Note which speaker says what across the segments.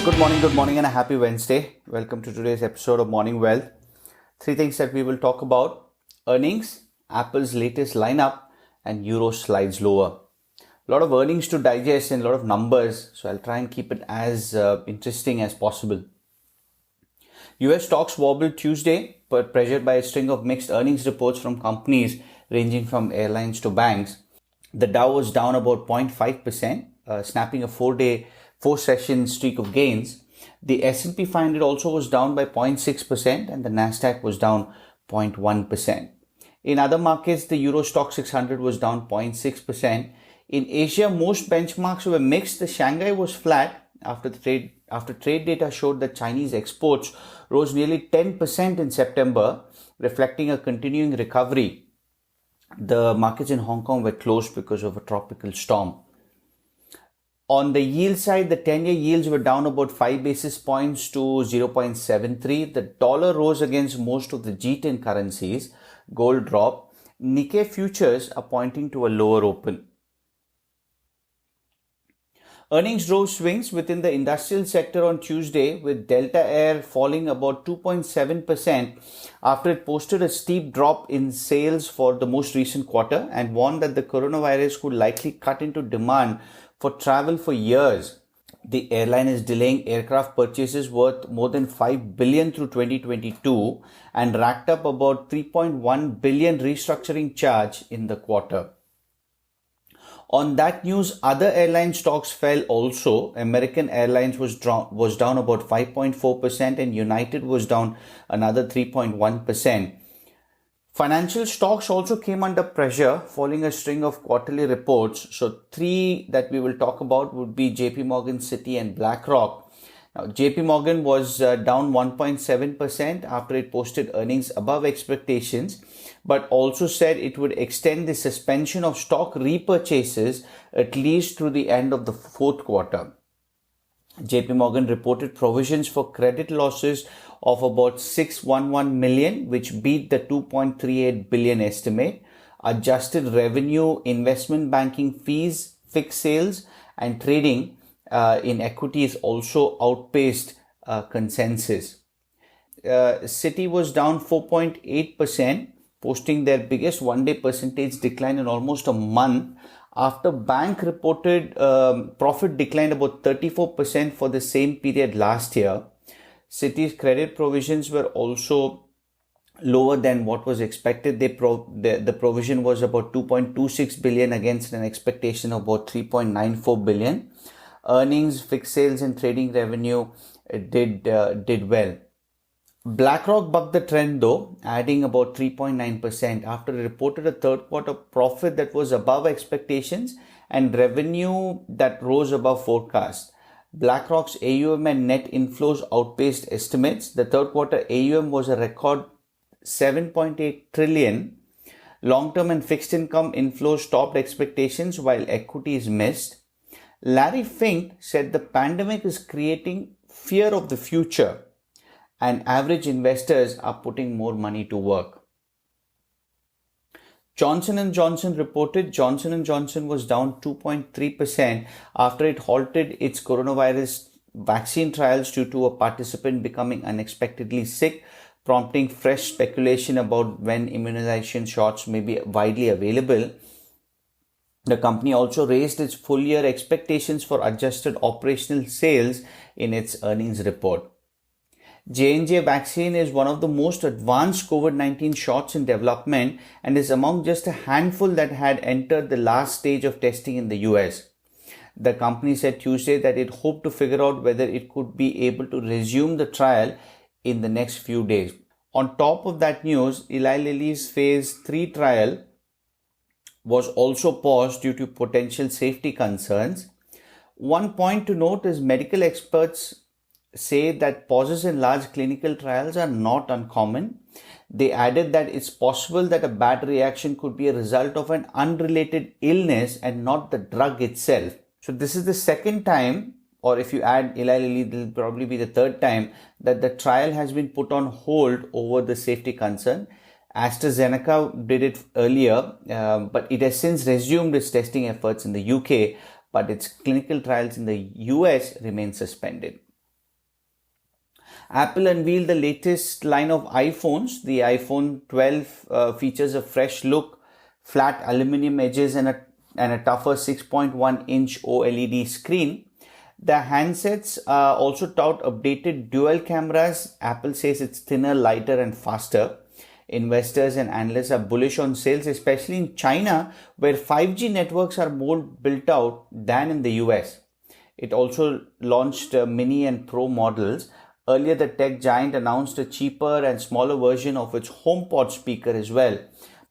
Speaker 1: Good morning, and a happy Wednesday. Welcome to today's episode of Morning Wealth. Three things that we will talk about: earnings, Apple's latest lineup, and Euro slides lower. A lot of earnings to digest and a lot of numbers, so I'll try and keep it as interesting as possible. US stocks wobbled Tuesday, but pressured by a string of mixed earnings reports from companies ranging from airlines to banks. The Dow was down about 0.5%, snapping a four-session streak of gains. The S&P 500 also was down by 0.6%, and the Nasdaq was down 0.1%. In other markets, the Euro Stoxx 600 was down 0.6%. In Asia, most benchmarks were mixed. The Shanghai was flat after trade data showed that Chinese exports rose nearly 10% in September, reflecting a continuing recovery. The markets in Hong Kong were closed because of a tropical storm. On the yield side, the 10-year yields were down about 5 basis points to 0.73. The dollar rose against most of the G10 currencies. Gold dropped. Nikkei futures are pointing to a lower open. Earnings drove swings within the industrial sector on Tuesday, with Delta Air falling about 2.7% after it posted a steep drop in sales for the most recent quarter and warned that the coronavirus could likely cut into demand for travel for years. The airline is delaying aircraft purchases worth more than $5 billion through 2022 and racked up about $3.1 billion restructuring charge in the quarter. On that news, other airline stocks fell also. American Airlines was down about 5.4% and United was down another 3.1%. Financial stocks also came under pressure following a string of quarterly reports. So three that we will talk about would be JP Morgan, Citi and BlackRock. Now, JP Morgan was down 1.7% after it posted earnings above expectations, but also said it would extend the suspension of stock repurchases at least through the end of the fourth quarter. JP Morgan reported provisions for credit losses of about 611 million, which beat the 2.38 billion estimate. Adjusted revenue, investment banking fees, fixed sales and trading in equities also outpaced consensus. Citi was down 4.8%, posting their biggest one-day percentage decline in almost a month after bank reported profit declined about 34% for the same period last year. Citi's credit provisions were also lower than what was expected. The provision was about 2.26 billion against an expectation of about 3.94 billion. Earnings, fixed sales and trading revenue did well. BlackRock bucked the trend though, adding about 3.9% after it reported a third quarter profit that was above expectations and revenue that rose above forecast. BlackRock's AUM and net inflows outpaced estimates. The third quarter AUM was a record 7.8 trillion. Long-term and fixed income inflows topped expectations while equities missed. Larry Fink said the pandemic is creating fear of the future and average investors are putting more money to work. Johnson & Johnson reported Johnson & Johnson was down 2.3% after it halted its coronavirus vaccine trials due to a participant becoming unexpectedly sick, prompting fresh speculation about when immunization shots may be widely available. The company also raised its full-year expectations for adjusted operational sales in its earnings report. J&J vaccine is one of the most advanced COVID-19 shots in development and is among just a handful that had entered the last stage of testing in the US. The company said Tuesday that it hoped to figure out whether it could be able to resume the trial in the next few days. On top of that news, Eli Lilly's phase 3 trial was also paused due to potential safety concerns. One point to note is medical experts say that pauses in large clinical trials are not uncommon. They added that it's possible that a bad reaction could be a result of an unrelated illness and not the drug itself. So this is the second time, or if you add Eli Lilly, this will probably be the third time that the trial has been put on hold over the safety concern. AstraZeneca did it earlier, but it has since resumed its testing efforts in the UK, but its clinical trials in the US remain suspended. Apple unveiled the latest line of iPhones. The iPhone 12 features a fresh look, flat aluminum edges, and a tougher 6.1-inch OLED screen. The handsets also tout updated dual cameras. Apple says it's thinner, lighter, and faster. Investors and analysts are bullish on sales, especially in China, where 5G networks are more built out than in the US. It also launched Mini and Pro models. Earlier, the tech giant announced a cheaper and smaller version of its HomePod speaker as well.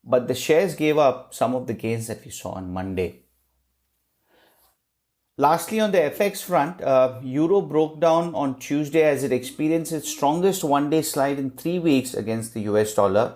Speaker 1: But the shares gave up some of the gains that we saw on Monday. Lastly, on the FX front, Euro broke down on Tuesday as it experienced its strongest one-day slide in 3 weeks against the US dollar.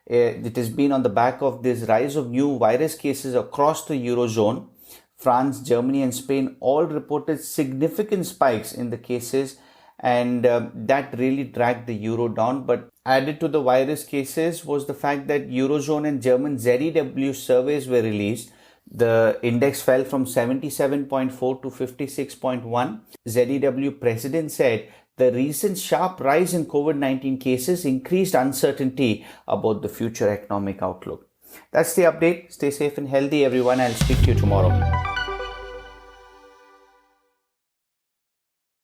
Speaker 1: It has been on the back of this rise of new virus cases across the Eurozone. France, Germany, and Spain all reported significant spikes in the cases, and that really dragged the euro down. But added to the virus cases was the fact that Eurozone and German ZEW surveys were released. The index fell from 77.4 to 56.1. ZEW president said the recent sharp rise in COVID-19 cases increased uncertainty about the future economic outlook. That's the update. Stay safe and healthy, everyone. I'll speak to you tomorrow.